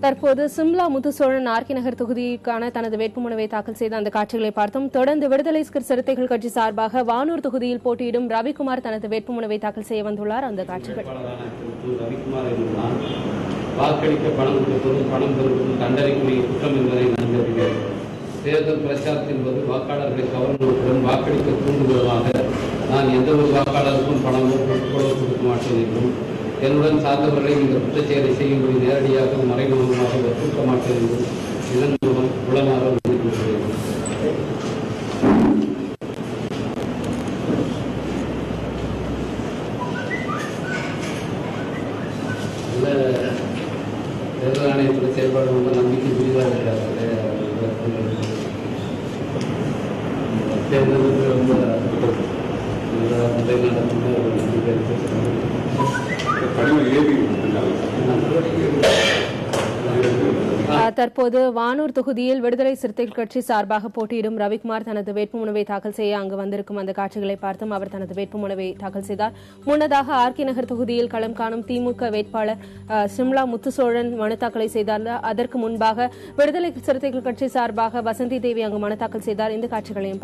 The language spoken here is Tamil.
தற்போது சிம்லா முத்துசோழன் ஆர்கே நகர் தொகுதிக்கான தனது வேட்புமனுவை தாக்கல் செய்த அந்த காட்சிகளை பார்த்தோம். தொடர்ந்து விடுதலை சிறுத்தைகள் கட்சி சார்பாக வானூர் தொகுதியில் போட்டியிடும் ரவிக்குமார் தனது வேட்புமனுவை தாக்கல் செய்ய வந்துள்ளார். அந்த காட்சிகள். வாக்களிக்க பணம் கொடுப்பதும் பணம் பெறுவதும் தண்டனைக்குரிய குற்றம் என்பதை நன்கறிகிறேன். தேர்தல் பிரச்சாரத்தின் போது வாக்காளர்களை கவர்ந்துடன் வாக்களிக்க தூண்டுவதாக நான் எந்த ஒரு வாக்காளருக்கும் பணமோ பொருட்களோ கொடுக்க மாட்டேன் என்றும் என்னுடன் சார்ந்தவர்களை இந்த குற்றச்செயலை செய்யும்படி நேரடியாக மறைமுகமாக வற்புறுத்த மாட்டேன் என்றும் இதன் மூலம் உளமாற உறுதிப்படுத்துகிறேன். தேர்தல் ஆணையத்துடைய செயல்பாடு ரொம்ப நம்பிக்கைக்குரியதாக இருக்கிறார்கள். தேர்தலுக்கு ரொம்ப தற்போது வானூர் தொகுதியில் விடுதலை சிறுத்தைகள் கட்சி சார்பாக போட்டியிடும் ரவிக்குமார் தனது வேட்புமனுவை தாக்கல் செய்ய அங்கு வந்திருக்கும் அந்த காட்சிகளை பார்த்தும் அவர் தனது வேட்புமனுவை தாக்கல் செய்தார். முன்னதாக ஆர்கே நகர் தொகுதியில் களம் காணும் திமுக வேட்பாளர் சிம்லா முத்துசோழன் மனு தாக்கலை செய்தார். அதற்கு முன்பாக விடுதலை சிறுத்தைகள் கட்சி சார்பாக வசந்தி தேவி அங்கு மனு தாக்கல் செய்தார். இந்த காட்சிகளையும்